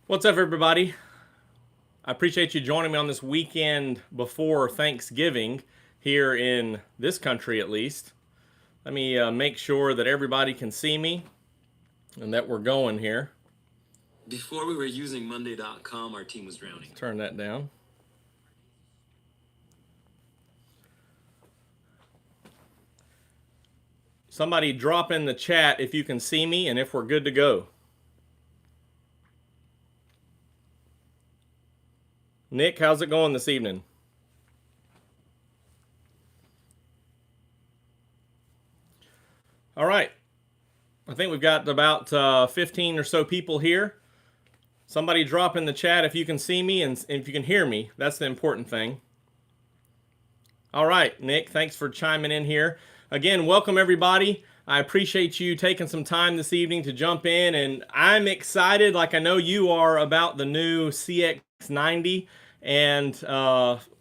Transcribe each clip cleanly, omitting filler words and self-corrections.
What's up, everybody? I appreciate you joining me on this weekend before Thanksgiving here in this country, at least. Let me make sure that everybody can see me and that we're going here. Before we were using Monday.com, our team was drowning. Turn that down. Somebody drop in the chat if you can see me and if we're good to go. Nick, how's it going this evening? All right. I think we've got about 15 or so people here. Somebody drop in the chat if you can see me and if you can hear me. That's the important thing. All right, Nick, thanks for chiming in here. Again, welcome everybody. I appreciate you taking some time this evening to jump in, and I'm excited, like I know you are, about the new CX90. And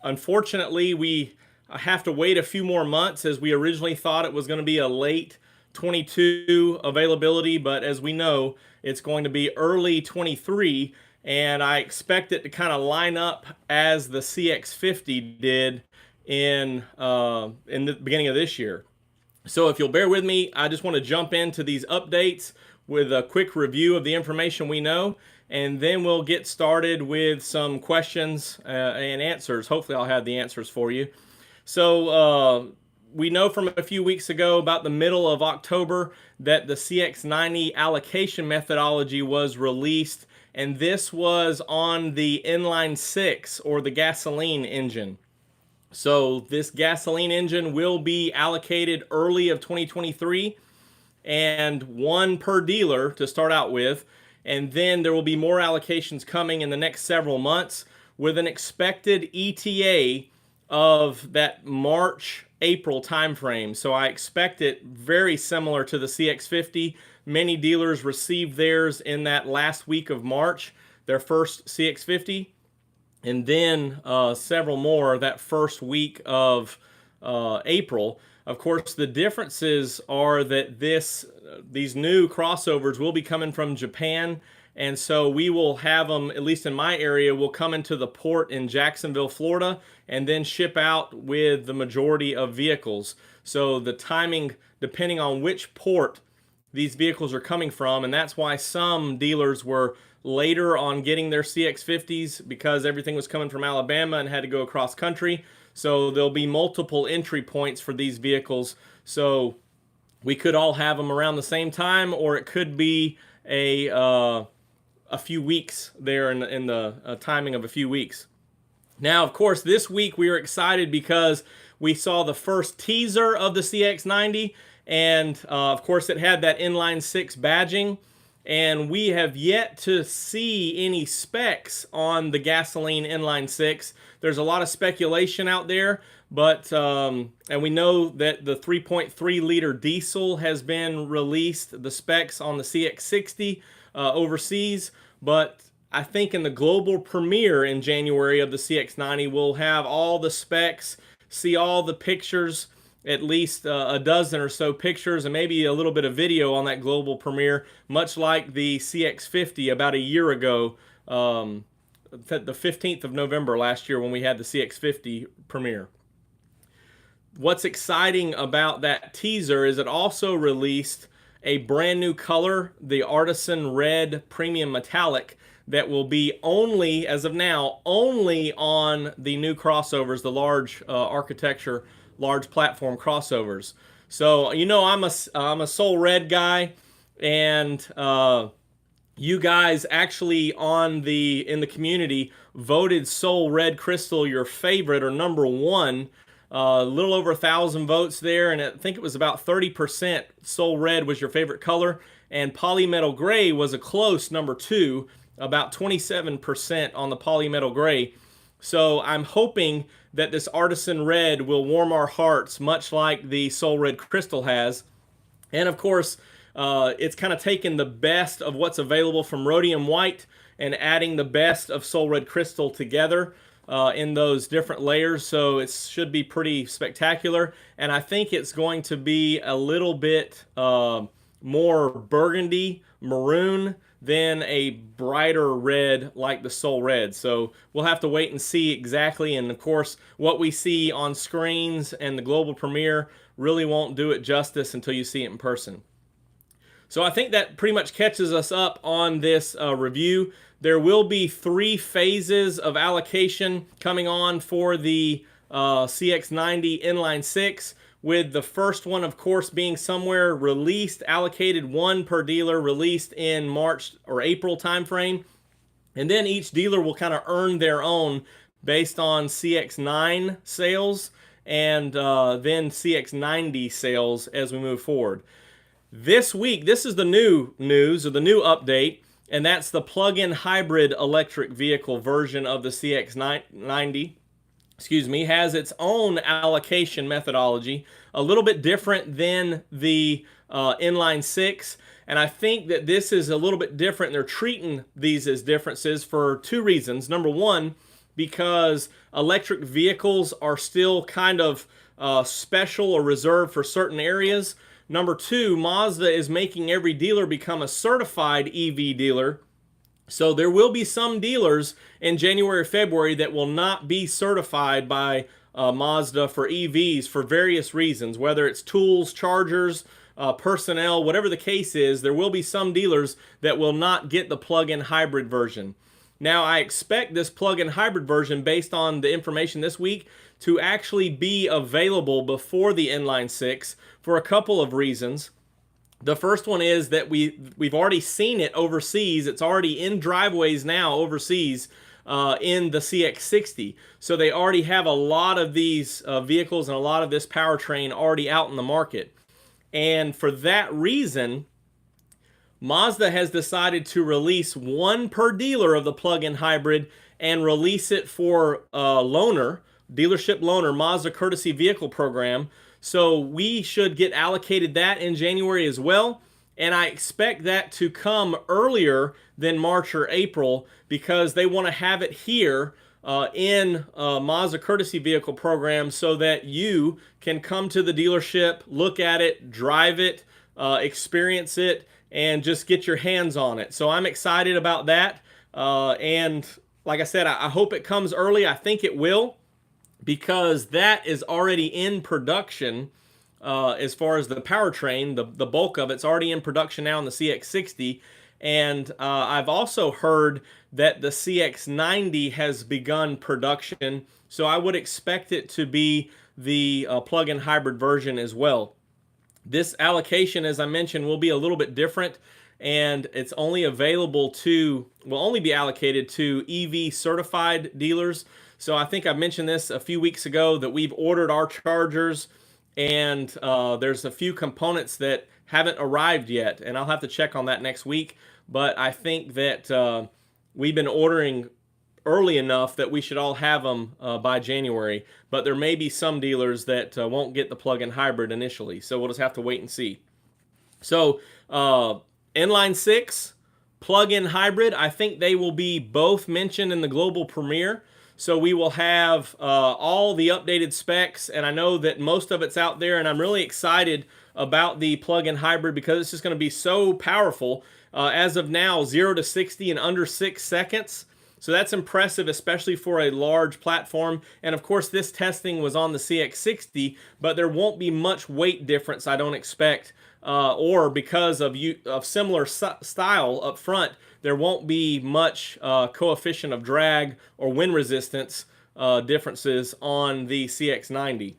unfortunately, we have to wait a few more months, as we originally thought it was going to be a late 22 availability, but as we know, it's going to be early 23, and I expect it to kind of line up as the CX50 did in the beginning of this year. So if you'll bear with me, I just want to jump into these updates with a quick review of the information we know, and then we'll get started with some questions and answers. Hopefully I'll have the answers for you. So we know from a few weeks ago, about the middle of October, that the Cx90 allocation methodology was released, and this was on the inline six, or the gasoline engine. So this gasoline engine will be allocated early of 2023, and one per dealer to start out with, and then there will be more allocations coming in the next several months, with an expected ETA of that March-April timeframe. So I expect it very similar to the CX50. Many dealers received theirs in that last week of March, their first CX50, and then several more that first week of April. Of course, the differences are that these new crossovers will be coming from Japan, and so we will have them, at least in my area, will come into the port in Jacksonville, Florida, and then ship out with the majority of vehicles. So the timing, depending on which port these vehicles are coming from, and that's why some dealers were later on getting their CX50s, because everything was coming from Alabama and had to go across country. So there'll be multiple entry points for these vehicles. So we could all have them around the same time, or it could be a few weeks there in the timing of a few weeks. Now, of course, this week we are excited because we saw the first teaser of the CX90, and of course it had that inline six badging, and we have yet to see any specs on the gasoline inline six. There's a lot of speculation out there, but and we know that the 3.3 liter diesel has been released, the specs on the CX60 overseas, but I think in the global premiere in January of the CX90, we'll have all the specs, see all the pictures, at least a dozen or so pictures, and maybe a little bit of video on that global premiere, much like the CX50 about a year ago, the 15th of November last year when we had the CX50 premiere. What's exciting about that teaser is it also released a brand new color, the Artisan Red Premium Metallic, that will be only, as of now, only on the new crossovers, the large architecture, large platform crossovers. So you know I'm a Sewell Red guy, and you guys actually in the community voted Sewell Red Crystal your favorite, or number one. A little over 1,000 votes there, and I think it was about 30% Sewell Red was your favorite color, and Polymetal Gray was a close number two, about 27% on the Polymetal Gray. So I'm hoping that this Artisan Red will warm our hearts, much like the Sewell Red Crystal has. And of course, it's kind of taken the best of what's available from Rhodium White and adding the best of Sewell Red Crystal together in those different layers. So it should be pretty spectacular. And I think it's going to be a little bit more burgundy, maroon, than a brighter red like the Sewell red. So we'll have to wait and see exactly. And of course, what we see on screens and the global premiere really won't do it justice until you see it in person. So I think that pretty much catches us up on this review. There will be 3 phases of allocation coming on for the CX90 inline 6, with the first one, of course, being somewhere released, allocated 1 per dealer, released in March or April timeframe. And then each dealer will kind of earn their own based on CX9 sales and then CX90 sales as we move forward. This week, this is the new news, or the new update, and that's the plug-in hybrid electric vehicle version of the CX90, has its own allocation methodology, a little bit different than the inline 6. And I think that this is a little bit different. They're treating these as differences for 2 reasons. Number one, because electric vehicles are still kind of special or reserved for certain areas. Number 2, Mazda is making every dealer become a certified EV dealer. So there will be some dealers in January or February that will not be certified by Mazda for EVs for various reasons, whether it's tools, chargers, personnel, whatever the case is. There will be some dealers that will not get the plug-in hybrid version. Now, I expect this plug-in hybrid version, based on the information this week, to actually be available before the inline 6 for a couple of reasons. The first one is that we've already seen it overseas. It's already in driveways now overseas in the CX60. So they already have a lot of these vehicles and a lot of this powertrain already out in the market. And for that reason, Mazda has decided to release 1 per dealer of the plug-in hybrid and release it for loaner, dealership loaner, Mazda Courtesy Vehicle Program. So we should get allocated that in January as well. And I expect that to come earlier than March or April, because they want to have it here in Mazda Courtesy Vehicle Program so that you can come to the dealership, look at it, drive it, experience it, and just get your hands on it. So I'm excited about that. And like I said, I hope it comes early. I think it will, because that is already in production as far as the powertrain. The bulk of it's already in production now in the CX60. And I've also heard that the CX90 has begun production. So I would expect it to be the plug-in hybrid version as well. This allocation, as I mentioned, will be a little bit different, and it's only available to, will only be allocated to EV certified dealers. So I think I mentioned this a few weeks ago that we've ordered our chargers, and there's a few components that haven't arrived yet, and I'll have to check on that next week. But I think that we've been ordering early enough that we should all have them by January. But there may be some dealers that won't get the plug-in hybrid initially, so we'll just have to wait and see. So inline 6, plug-in hybrid, I think they will be both mentioned in the global premiere. So we will have all the updated specs, and I know that most of it's out there, and I'm really excited about the plug-in hybrid because it's just going to be so powerful. As of now, 0 to 60 in under 6 seconds. So that's impressive, especially for a large platform. And of course, this testing was on the CX60, but there won't be much weight difference, I don't expect. Or because of similar style up front, there won't be much coefficient of drag or wind resistance differences on the CX90.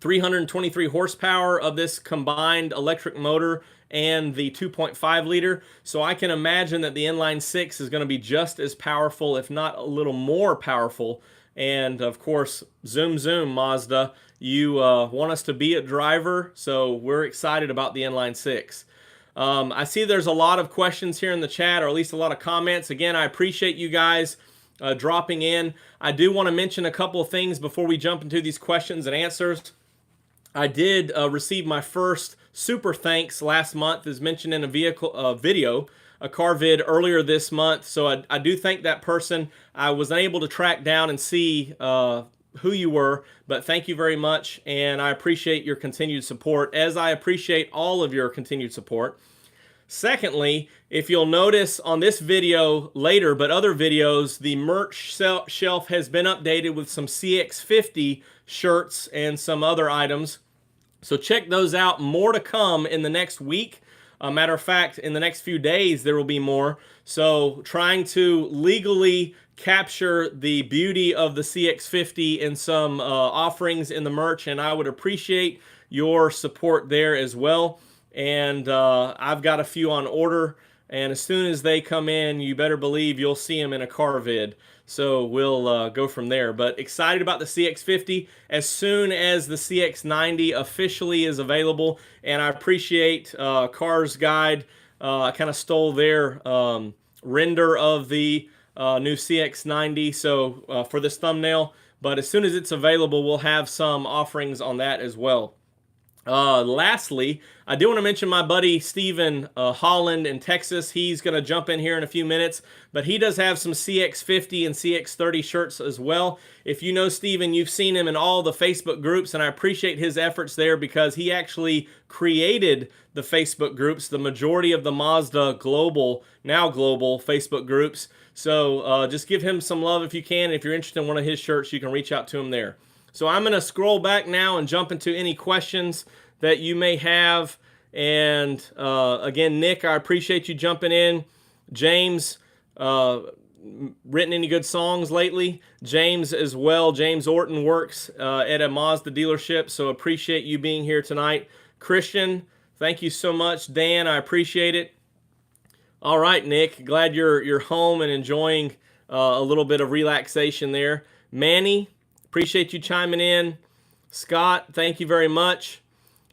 323 horsepower of this combined electric motor and the 2.5 liter. So I can imagine that the inline 6 is going to be just as powerful, if not a little more powerful. And of course, zoom, zoom, Mazda. You want us to be a driver, so we're excited about the inline 6. I see there's a lot of questions here in the chat, or at least a lot of comments. Again, I appreciate you guys dropping in. I do want to mention a couple of things before we jump into these questions and answers. I did receive my first super thanks last month, as mentioned in a video, a car vid earlier this month. So I do thank that person. I was unable to track down and see who you were, but thank you very much, and I appreciate your continued support, as I appreciate all of your continued support. Secondly, if you'll notice on this video later, but other videos, the merch shelf has been updated with some CX50 shirts and some other items. So check those out. More to come in the next week. Matter of fact, in the next few days, there will be more. So trying to legally capture the beauty of the CX50 in some offerings in the merch, and I would appreciate your support there as well. And I've got a few on order, and as soon as they come in, you better believe you'll see them in a car vid. So we'll go from there. But excited about the CX50 as soon as the CX90 officially is available. And I appreciate Cars Guide. I kind of stole their render of the new CX90 so for this thumbnail. But as soon as it's available, we'll have some offerings on that as well. Lastly, I do want to mention my buddy Steven Holland in Texas. He's going to jump in here in a few minutes, but he does have some CX50 and CX30 shirts as well. If you know Steven, you've seen him in all the Facebook groups, and I appreciate his efforts there because he actually created the Facebook groups, the majority of the Mazda global, now global Facebook groups. So just give him some love if you can. If you're interested in one of his shirts, you can reach out to him there. So I'm going to scroll back now and jump into any questions that you may have. And again, Nick, I appreciate you jumping in. James, written any good songs lately? James as well. James Orton works at a Mazda dealership, so appreciate you being here tonight. Christian, thank you so much. Dan, I appreciate it. All right, Nick, glad you're home and enjoying a little bit of relaxation there. Manny, appreciate you chiming in. Scott, thank you very much.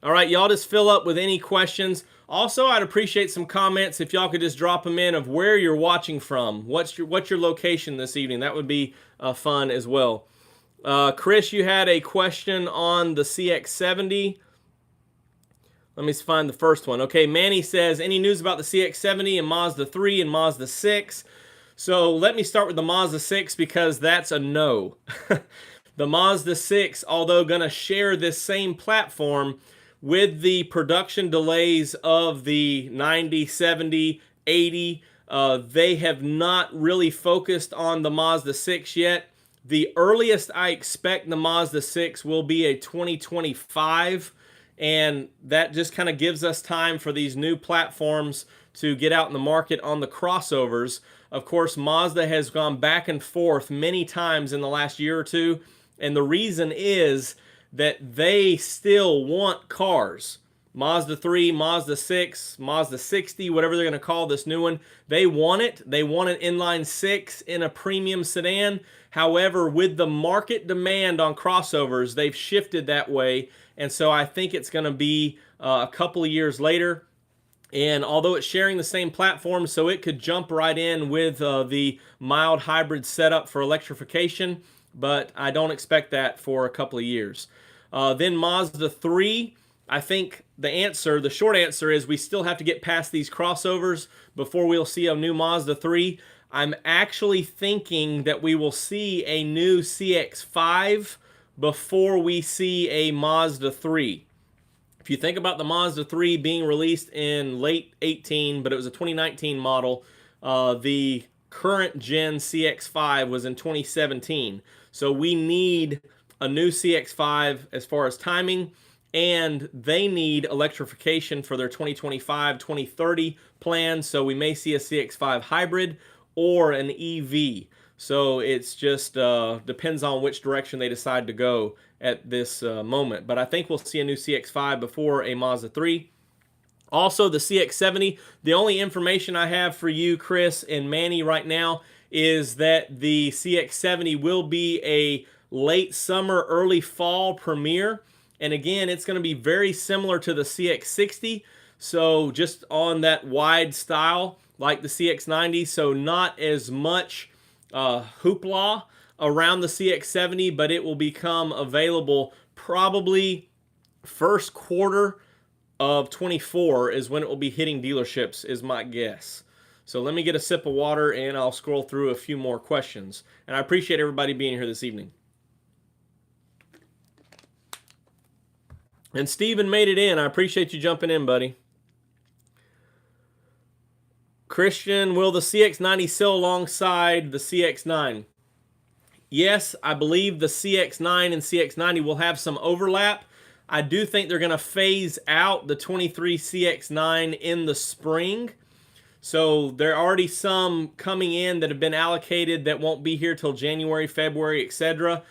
All right, y'all just fill up with any questions. Also, I'd appreciate some comments if y'all could just drop them in of where you're watching from. What's your location this evening? That would be fun as well. Chris, you had a question on the CX-70. Let me find the first one. Okay, Manny says, any news about the CX-70 and Mazda 3 and Mazda 6? So let me start with the Mazda 6 because that's a no. The Mazda 6, although going to share this same platform with the production delays of the 90, 70, 80, they have not really focused on the Mazda 6 yet. The earliest I expect the Mazda 6 will be a 2025, and that just kind of gives us time for these new platforms to get out in the market on the crossovers. Of course, Mazda has gone back and forth many times in the last year or two, and the reason is that they still want cars. Mazda 3, Mazda 6, Mazda 60, whatever they're going to call this new one, they want it. They want an inline 6 in a premium sedan. However, with the market demand on crossovers, they've shifted that way, and so I think it's going to be a couple of years later. And although it's sharing the same platform, so it could jump right in with the mild hybrid setup for electrification, but I don't expect that for a couple of years. Then Mazda 3, I think the short answer is we still have to get past these crossovers before we'll see a new Mazda 3. I'm actually thinking that we will see a new CX-5 before we see a Mazda 3. If you think about the Mazda 3 being released in late 18, but it was a 2019 model, the current gen CX-5 was in 2017. So we need a new CX-5 as far as timing, and they need electrification for their 2025, 2030 plan. So we may see a CX-5 hybrid or an EV. So it's just depends on which direction they decide to go at this moment. But I think we'll see a new CX-5 before a Mazda 3. Also, the CX-70, the only information I have for you, Chris and Manny, right now is that the CX-70 will be a late summer, early fall premiere. And again, it's going to be very similar to the Cx60. So just on that wide style like the Cx90. So not as much hoopla around the Cx70, but it will become available probably first quarter of 24 is when it will be hitting dealerships, is my guess. So let me get a sip of water and I'll scroll through a few more questions. And I appreciate everybody being here this evening. And Steven made it in. I appreciate you jumping in, buddy. Christian, will the CX90 sell alongside the CX9? Yes, I believe the CX9 and CX90 will have some overlap. I do think they're going to phase out the 23 CX9 in the spring. So there are already some coming in that have been allocated that won't be here till January, February, etc.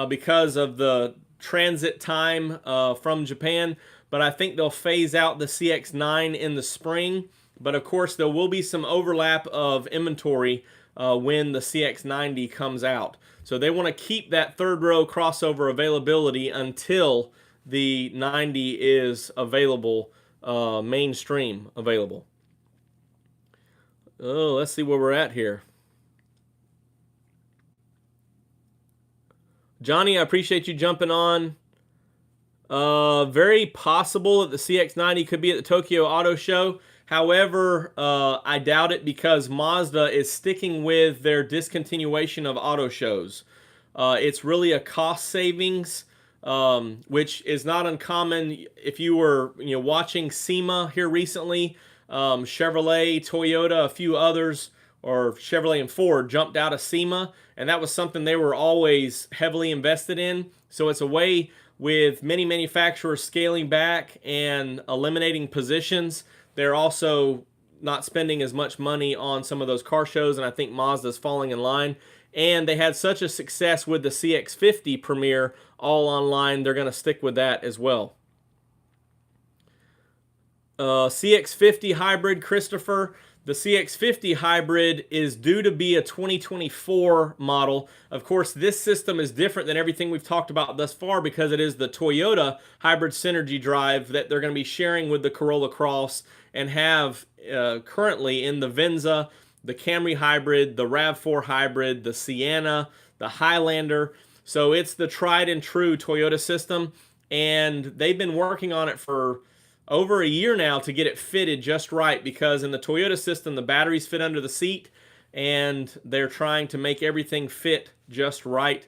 Because of the transit time from Japan. But I think they'll phase out the CX9 in the spring. But of course, there will be some overlap of inventory when the CX90 comes out. So they want to keep that third row crossover availability until the 90 is available, mainstream available. Oh, let's see where we're at here. Johnny, I appreciate you jumping on. Very possible that the CX90 could be at the Tokyo Auto Show. However, I doubt it because Mazda is sticking with their discontinuation of auto shows. It's really a cost savings, which is not uncommon. If you were watching SEMA here recently, Chevrolet, Toyota, a few others, or Chevrolet and Ford jumped out of SEMA, and that was something they were always heavily invested in. So it's a way with many manufacturers scaling back and eliminating positions. They're also not spending as much money on some of those car shows, and I think Mazda's falling in line. And they had such a success with the Cx50 premiere all online, they're going to stick with that as well. Cx50 Hybrid, Christopher. The Cx50 Hybrid is due to be a 2024 model. Of course, this system is different than everything we've talked about thus far because it is the Toyota Hybrid Synergy drive that they're going to be sharing with the Corolla Cross and have currently in the Venza, the Camry Hybrid, the RAV4 Hybrid, the Sienna, the Highlander. So it's the tried and true Toyota system, and they've been working on it for over a year now to get it fitted just right, because in the Toyota system the batteries fit under the seat and they're trying to make everything fit just right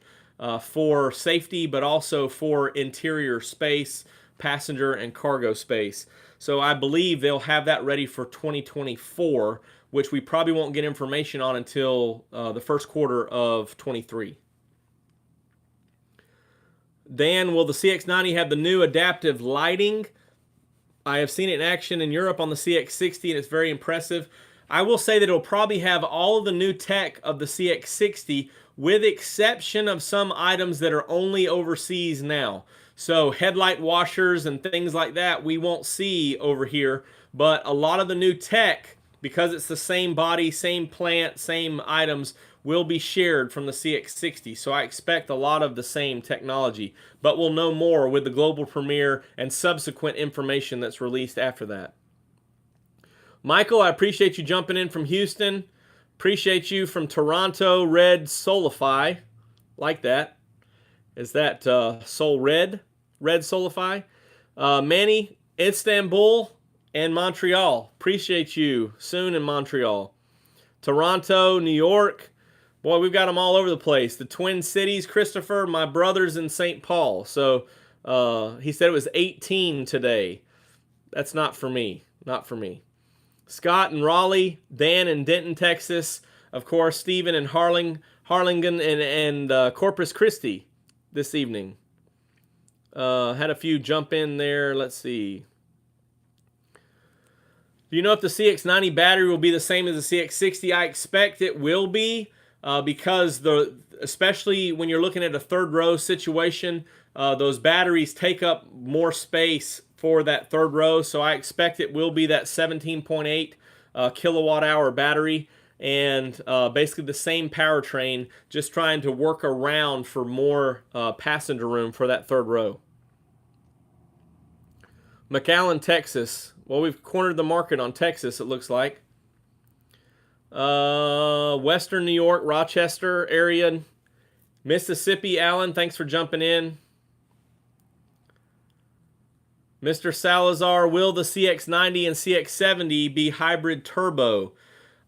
for safety, but also for interior space, passenger and cargo space. So I believe they'll have that ready for 2024, which we probably won't get information on until the first quarter of 23. Dan, will the CX90 have the new adaptive lighting? I have seen it in action in Europe on the CX60, and it's very impressive. I will say that it'll probably have all of the new tech of the CX60, with exception of some items that are only overseas now. So headlight washers and things like that we won't see over here, but a lot of the new tech, because it's the same body, same plant, same items, will be shared from the CX60. So I expect a lot of the same technology, but we'll know more with the global premiere and subsequent information that's released after that. Michael, I appreciate you jumping in from Houston. Appreciate you from Toronto, Red Solify. Like that. Is that Soul Red? Red Solify? Manny, Istanbul, and Montreal. Appreciate you. Soon in Montreal. Toronto, New York. Boy, we've got them all over the place. The Twin Cities, Christopher, my brother's in St. Paul. So he said it was 18 today. That's not for me. Not for me. Scott in Raleigh, Dan in Denton, Texas. Of course, Stephen in Harlingen and Corpus Christi this evening. Had a few jump in there. Let's see. Do you know if the Cx90 battery will be the same as the Cx60? I expect it will be. Because especially when you're looking at a third row situation, those batteries take up more space for that third row. So I expect it will be that 17.8 kilowatt hour battery, and basically the same powertrain, just trying to work around for more passenger room for that third row. McAllen, Texas. Well, we've cornered the market on Texas, it looks like. Western New York, Rochester area, Mississippi. Alan, thanks for jumping in. Mr. Salazar, will the CX90 and CX70 be hybrid turbo?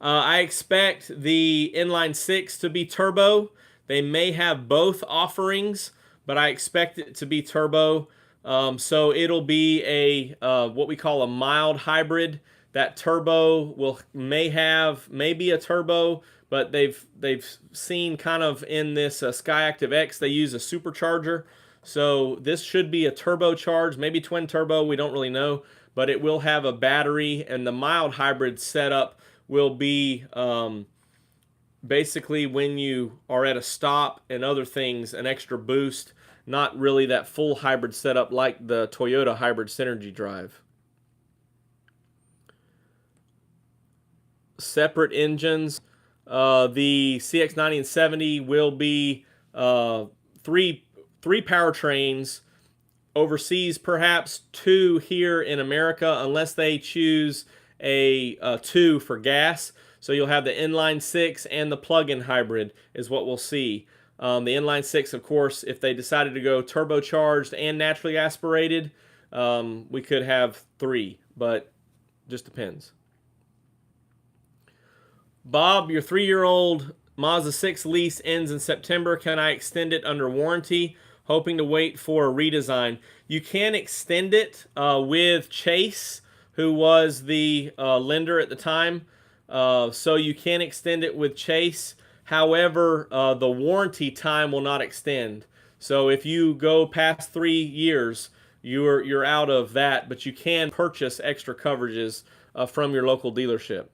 I expect the inline 6 to be turbo. They may have both offerings, but I expect it to be turbo. So it'll be a what we call a mild hybrid. That turbo may be a turbo, but they've seen kind of in this Skyactiv X they use a supercharger. So this should be a turbocharged, maybe twin turbo. We don't really know, but it will have a battery, and the mild hybrid setup will be basically when you are at a stop and other things, an extra boost. Not really that full hybrid setup like the Toyota hybrid Synergy drive. Separate engines. The CX90 and 70 will be three powertrains. Overseas, perhaps 2 here in America, unless they choose a 2 for gas. So you'll have the inline 6 and the plug-in hybrid is what we'll see. The inline 6, of course, if they decided to go turbocharged and naturally aspirated, we could have 3, but just depends. Bob, your 3-year-old Mazda 6 lease ends in September. Can I extend it under warranty? Hoping to wait for a redesign. You can extend it with Chase, who was the lender at the time. So you can extend it with Chase. However, the warranty time will not extend. So if you go past 3 years, you're out of that, but you can purchase extra coverages from your local dealership.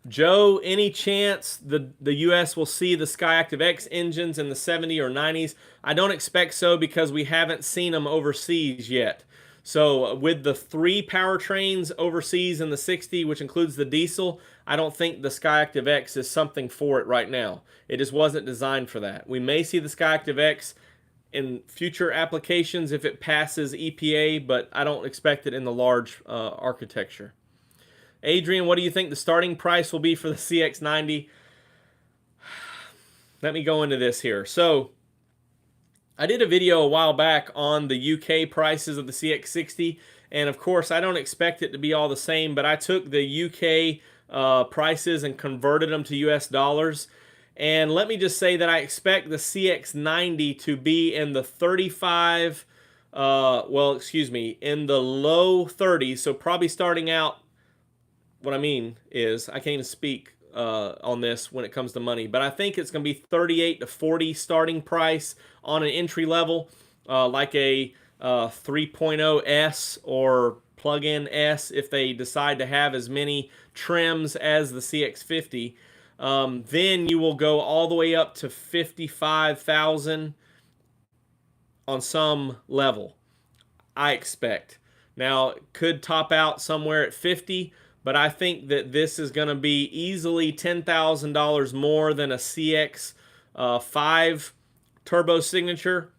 Joe, any chance the U.S. will see the Skyactiv X engines in the 70 or 90s? I don't expect so because we haven't seen them overseas yet. So with the 3 powertrains overseas in the 60, which includes the diesel, I don't think the Skyactiv X is something for it right now. It just wasn't designed for that. We may see the Skyactiv X in future applications if it passes EPA, but I don't expect it in the large architecture. Adrian, what do you think the starting price will be for the CX90? Let me go into this here. So I did a video a while back on the UK prices of the CX60, and of course I don't expect it to be all the same, but I took the UK prices and converted them to US dollars. And let me just say that I expect the CX90 to be in the 35, in the low 30s, so probably starting out, what I mean is, I can't even speak on this when it comes to money, but I think it's going to be 38 to 40 starting price on an entry level, like a 3.0 S or plug-in S if they decide to have as many trims as the CX50. Then you will go all the way up to 55,000 on some level, I expect. Now, it could top out somewhere at 50, but I think that this is going to be easily $10,000 more than a CX5 turbo signature,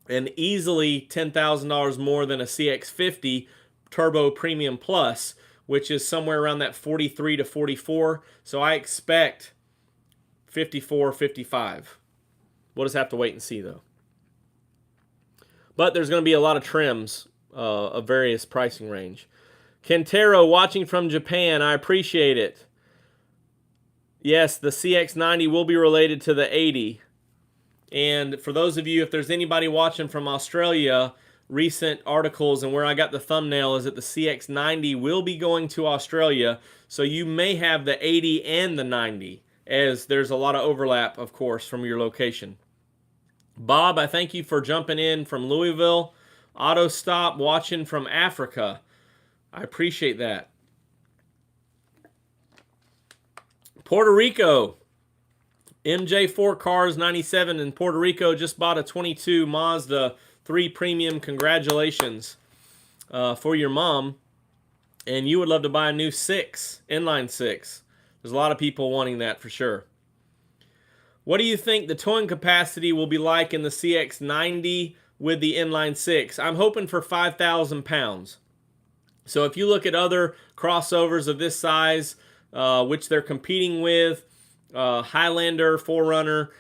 and easily $10,000 more than a CX50 turbo premium plus, which is somewhere around that 43 to 44. So I expect 54, 55. We'll just have to wait and see, though. But there's going to be a lot of trims of various pricing range. Kentaro, watching from Japan, I appreciate it. Yes, the CX90 will be related to the 80. And for those of you, if there's anybody watching from Australia, recent articles and where I got the thumbnail is that the CX90 will be going to Australia. So you may have the 80 and the 90, as there's a lot of overlap, of course, from your location. Bob, I thank you for jumping in from Louisville. Auto Stop, watching from Africa. I appreciate that. Puerto Rico. MJ4 Cars 97 in Puerto Rico just bought a 22 Mazda 3 Premium. Congratulations for your mom. And you would love to buy a new 6, inline 6. There's a lot of people wanting that for sure. What do you think the towing capacity will be like in the CX90 with the inline 6? I'm hoping for 5,000 pounds. So if you look at other crossovers of this size, which they're competing with, Highlander, 4Runner,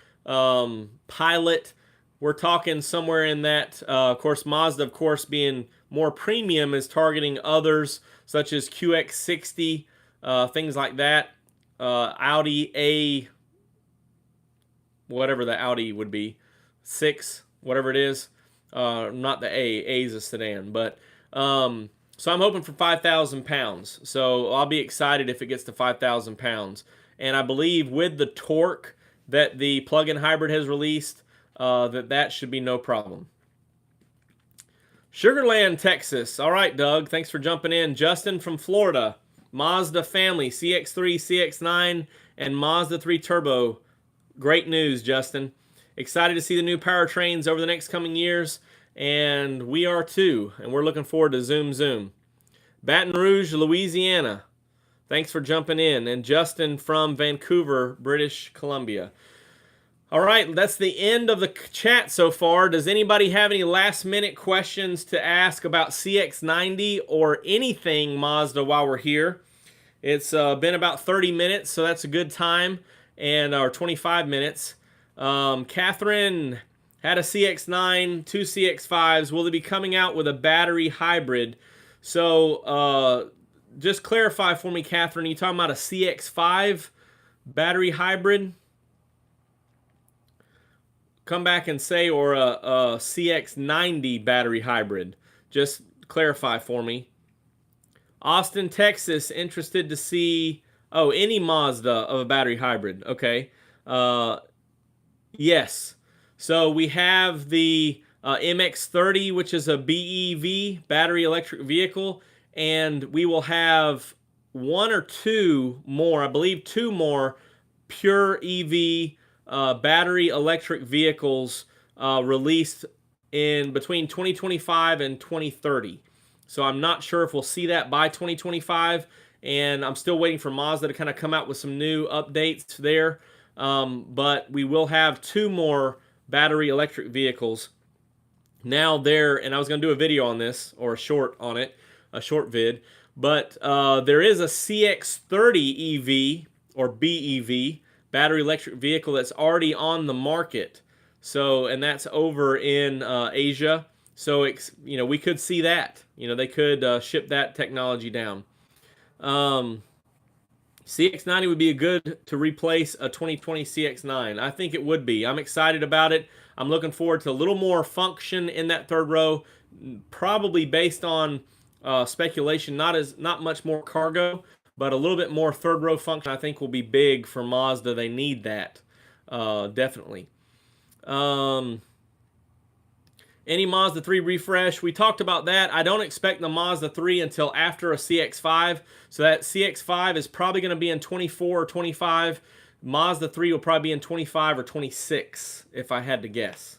Pilot, we're talking somewhere in that. Of course, Mazda, of course, being more premium, is targeting others such as Cx60, things like that. Audi A, whatever the Audi would be, 6, whatever it is. Not the A. A is a sedan, but so I'm hoping for 5,000 pounds. So I'll be excited if it gets to 5,000 pounds. And I believe with the torque that the plug-in hybrid has released, that should be no problem. Sugarland, Texas. All right, Doug. Thanks for jumping in. Justin from Florida. Mazda family, CX-3, CX-9, and Mazda 3 Turbo. Great news, Justin. Excited to see the new powertrains over the next coming years, and we are too, and we're looking forward to Zoom Zoom. Baton Rouge, Louisiana. Thanks for jumping in. And Justin from Vancouver, British Columbia. All right, that's the end of the chat so far. Does anybody have any last-minute questions to ask about CX90 or anything Mazda while we're here? It's been about 30 minutes, so that's a good time, and or 25 minutes. Catherine had a CX9, 2 CX5s. Will they be coming out with a battery hybrid? So just clarify for me, Catherine, are you talking about a CX5 battery hybrid? Come back and say, or a Cx90 battery hybrid. Just clarify for me. Austin, Texas, interested to see, any Mazda of a battery hybrid. Okay. Yes. So we have the MX-30, which is a BEV, battery electric vehicle, and we will have one or two more, I believe 2 more, pure EV battery electric vehicles released in between 2025 and 2030. So I'm not sure if we'll see that by 2025, and I'm still waiting for Mazda to kind of come out with some new updates there. But we will have 2 more battery electric vehicles now there, and I was going to do a video on this, or a short on it, a short vid, but there is a CX30 EV or BEV battery electric vehicle that's already on the market. So, and that's over in Asia. So, we could see that. They could ship that technology down. CX90 would be a good to replace a 2020 CX9. I think it would be. I'm excited about it. I'm looking forward to a little more function in that third row, probably based on speculation, not much more cargo, but a little bit more third row function I think will be big for Mazda. They need that, definitely. Any Mazda 3 refresh? We talked about that. I don't expect the Mazda 3 until after a CX-5. So that CX-5 is probably going to be in 24 or 25. Mazda 3 will probably be in 25 or 26, if I had to guess.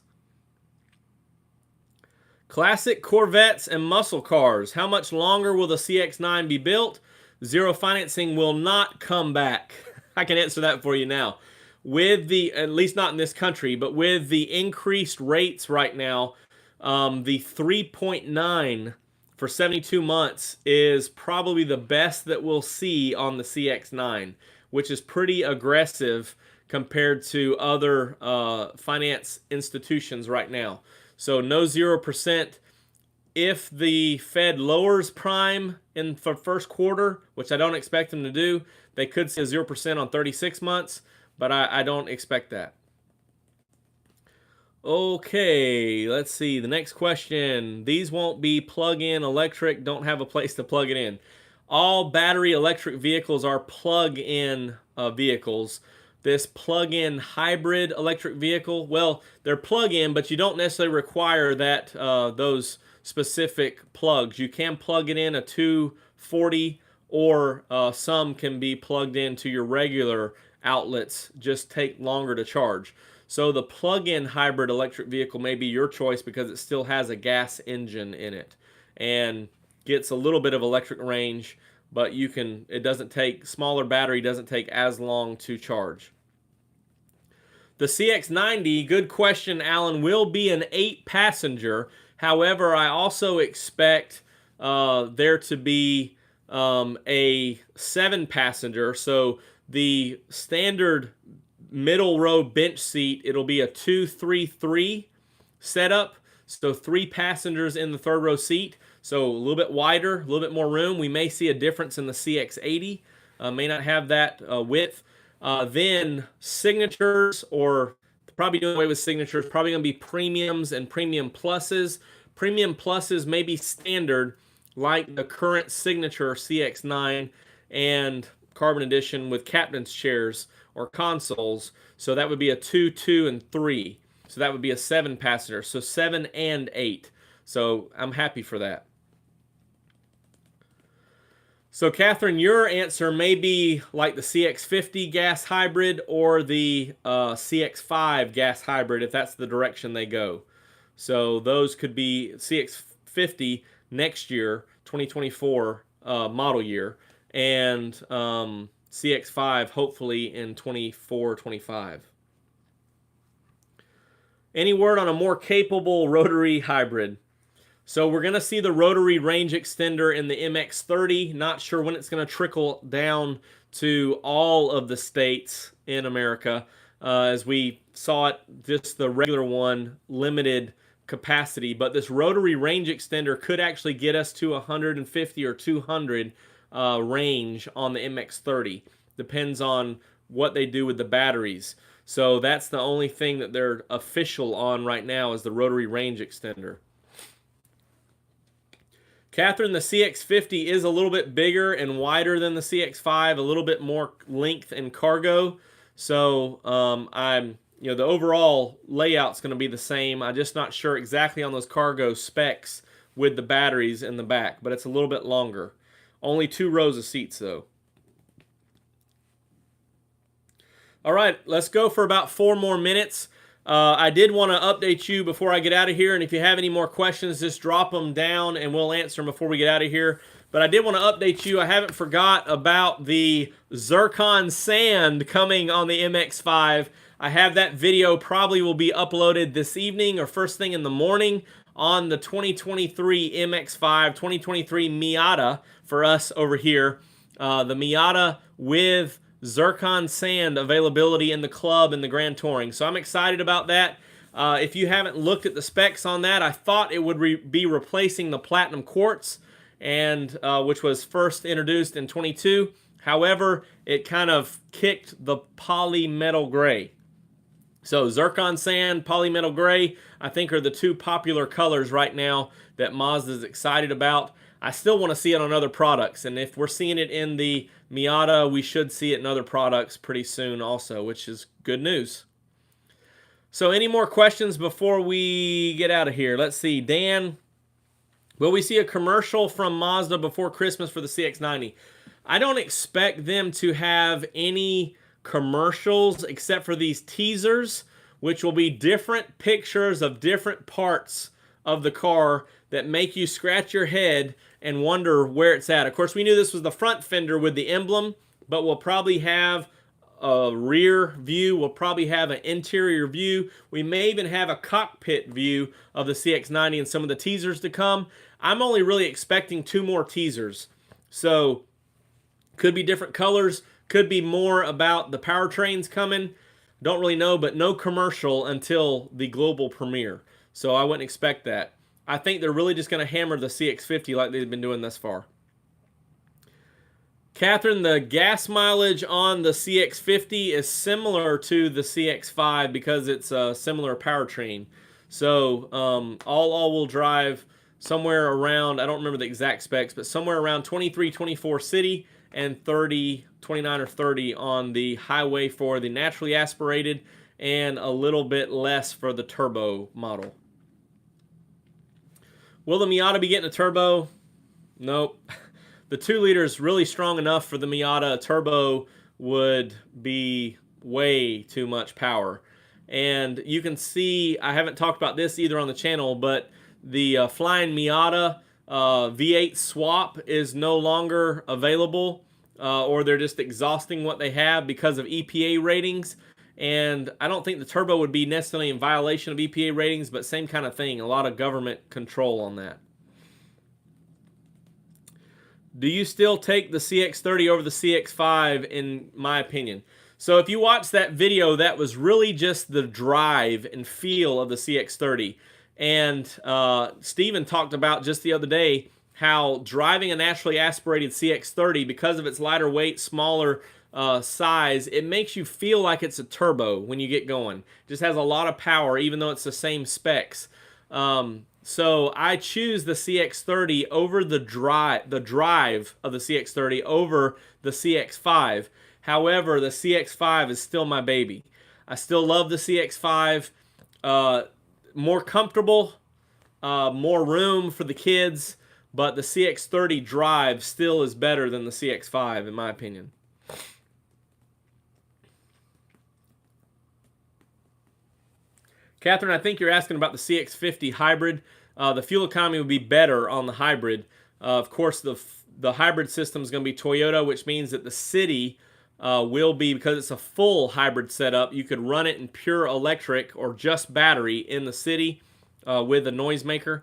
Classic Corvettes and muscle cars. How much longer will the CX-9 be built? Zero financing will not come back. I can answer that for you now. With at least not in this country, but with the increased rates right now, the 3.9 for 72 months is probably the best that we'll see on the CX-9, which is pretty aggressive compared to other finance institutions right now. So no 0%. If the Fed lowers prime in the first quarter, which I don't expect them to do, they could see a 0% on 36 months, but I don't expect that. Okay, let's see. The next question. These won't be plug-in electric, don't have a place to plug it in. All battery electric vehicles are plug-in vehicles. This plug-in hybrid electric vehicle, well, they're plug-in, but you don't necessarily require that those specific plugs. You can plug it in a 240, or some can be plugged into your regular outlets, just take longer to charge. So the plug-in hybrid electric vehicle may be your choice because it still has a gas engine in it and gets a little bit of electric range, but it doesn't take, smaller battery doesn't take as long to charge. The CX90, good question, Alan, will be an 8-passenger. However, I also expect there to be a 7-passenger. So the standard middle row bench seat, it'll be a 2-3-3 setup. So 3 passengers in the third row seat. So a little bit wider, a little bit more room. We may see a difference in the CX80. May not have that width. Then signatures or probably doing away with signatures. Probably going to be premiums and premium pluses. Premium pluses may be standard, like the current signature CX-9 and Carbon Edition with captain's chairs or consoles. So that would be a 2, 2, and 3. So that would be a 7-passenger. So 7 and 8. So I'm happy for that. So Catherine, your answer may be like the Cx50 gas hybrid or the Cx5 gas hybrid, if that's the direction they go. So those could be Cx50 next year, 2024 model year, and Cx5 hopefully in 24-25. Any word on a more capable rotary hybrid? So we're going to see the rotary range extender in the MX-30. Not sure when it's going to trickle down to all of the states in America. As we saw it, just the regular one, limited capacity. But this rotary range extender could actually get us to 150 or 200 range on the MX-30. Depends on what they do with the batteries. So that's the only thing that they're official on right now is the rotary range extender. Catherine, the Cx50 is a little bit bigger and wider than the Cx5, a little bit more length and cargo. So the overall layout's going to be the same. I'm just not sure exactly on those cargo specs with the batteries in the back, but it's a little bit longer. Only 2 rows of seats though. All right, let's go for about 4 more minutes. I did want to update you before I get out of here, and if you have any more questions, just drop them down and we'll answer them before we get out of here. But I did want to update you. I haven't forgot about the zircon sand coming on the MX-5. I have that video, probably will be uploaded this evening or first thing in the morning on the 2023 MX-5, 2023 Miata for us over here. The Miata with zircon sand availability in the club and the Grand Touring. So I'm excited about that. If you haven't looked at the specs on that, I thought it would be replacing the platinum quartz, and which was first introduced in 22. However, it kind of kicked the polymetal gray. So zircon sand, polymetal gray, I think are the 2 popular colors right now that Mazda is excited about. I still want to see it on other products, and if we're seeing it in the Miata, we should see it in other products pretty soon also, which is good news. So any more questions before we get out of here? Let's see. Dan, will we see a commercial from Mazda before Christmas for the CX-90? I don't expect them to have any commercials except for these teasers, which will be different pictures of different parts of the car that make you scratch your head and wonder where it's at. Of course, we knew this was the front fender with the emblem, but we'll probably have a rear view. We'll probably have an interior view. We may even have a cockpit view of the CX-90 and some of the teasers to come. I'm only really expecting 2 more teasers. So, could be different colors. Could be more about the powertrains coming. Don't really know, but no commercial until the global premiere. So I wouldn't expect that. I think they're really just going to hammer the Cx50 like they've been doing thus far. Catherine, the gas mileage on the Cx50 is similar to the Cx5 because it's a similar powertrain. So all-wheel drive somewhere around, I don't remember the exact specs, but somewhere around 23, 24 city and 30, 29 or 30 on the highway for the naturally aspirated and a little bit less for the turbo model. Will the Miata be getting a turbo? Nope. The 2-liter is really strong enough for the Miata. A turbo would be way too much power. And you can see, I haven't talked about this either on the channel, but the Flying Miata V8 swap is no longer available, or they're just exhausting what they have because of EPA ratings. And I don't think the turbo would be necessarily in violation of EPA ratings, but same kind of thing. A lot of government control on that. Do you still take the CX-30 over the CX-5, in my opinion? So if you watch that video, that was really just the drive and feel of the CX-30. And Steven talked about just the other day how driving a naturally aspirated CX-30, because of its lighter weight, smaller size, it makes you feel like it's a turbo when you get going. Just has a lot of power, even though it's the same specs. So I choose the CX-30 over the drive of the CX-30 over the CX-5. However, the CX-5 is still my baby. I still love the CX-5. More comfortable, more room for the kids, but the CX-30 drive still is better than the CX-5 in my opinion. Catherine, I think you're asking about the Cx50 Hybrid. The fuel economy would be better on the hybrid. Of course, the hybrid system is going to be Toyota, which means that the city will be, because it's a full hybrid setup, you could run it in pure electric or just battery in the city with a noisemaker,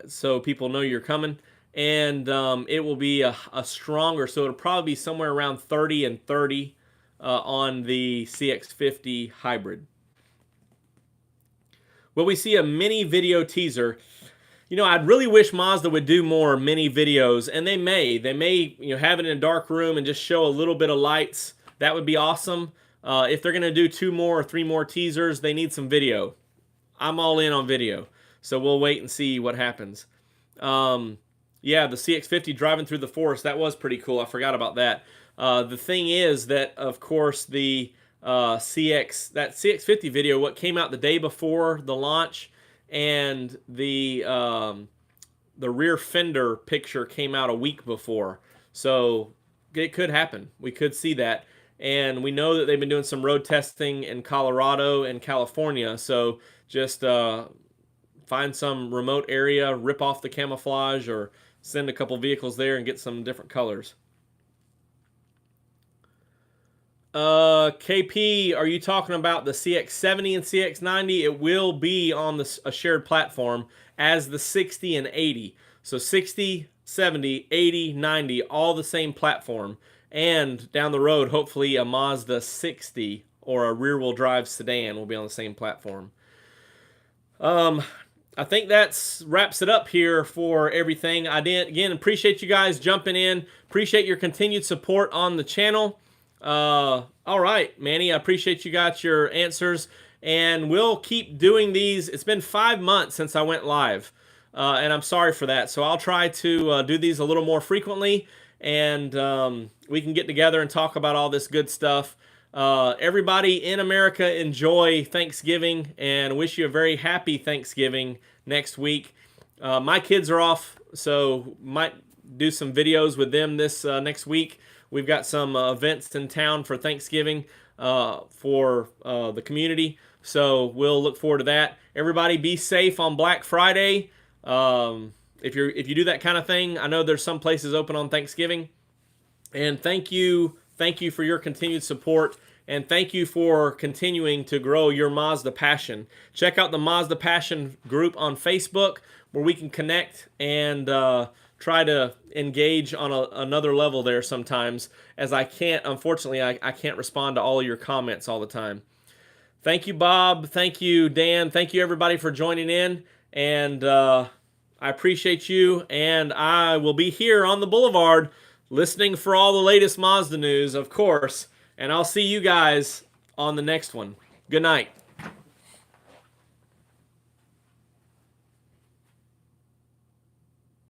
so people know you're coming. And it will be a stronger, so it'll probably be somewhere around 30 and 30 on the Cx50 Hybrid. Will we see a mini video teaser? You know, I'd really wish Mazda would do more mini videos, and they may. They may, you know, have it in a dark room and just show a little bit of lights. That would be awesome. If they're going to do 2 more or 3 more teasers, they need some video. I'm all in on video. So we'll wait and see what happens. Yeah, the Cx50 driving through the forest, that was pretty cool. I forgot about that. The thing is that, of course, the that Cx50 video, what came out the day before the launch, and the rear fender picture came out a week before. So it could happen. We could see that. And we know that they've been doing some road testing in Colorado and California. So just find some remote area, rip off the camouflage, or send a couple vehicles there and get some different colors. KP, are you talking about the CX-70 and CX-90? It will be on a shared platform as the 60 and 80. So 60, 70, 80, 90, all the same platform. And down the road, hopefully a Mazda 60 or a rear-wheel drive sedan will be on the same platform. I think that wraps it up here for everything. Again, appreciate you guys jumping in. Appreciate your continued support on the channel. All right, Manny, I appreciate you got your answers, and we'll keep doing these. It's been 5 months since I went live, and I'm sorry for that. So I'll try to do these a little more frequently, and we can get together and talk about all this good stuff. Everybody in America, enjoy Thanksgiving, and wish you a very happy Thanksgiving next week. My kids are off, so might do some videos with them this next week. We've got some events in town for Thanksgiving for the community, so we'll look forward to that. Everybody be safe on Black Friday. If you do that kind of thing, I know there's some places open on Thanksgiving. And thank you for your continued support, and thank you for continuing to grow your Mazda passion. Check out the Mazda Passion group on Facebook, where we can connect and try to engage on another level there sometimes, as unfortunately, I can't respond to all of your comments all the time. Thank you, Bob. Thank you, Dan. Thank you, everybody, for joining in. And I appreciate you. And I will be here on the Boulevard listening for all the latest Mazda news, of course. And I'll see you guys on the next one. Good night.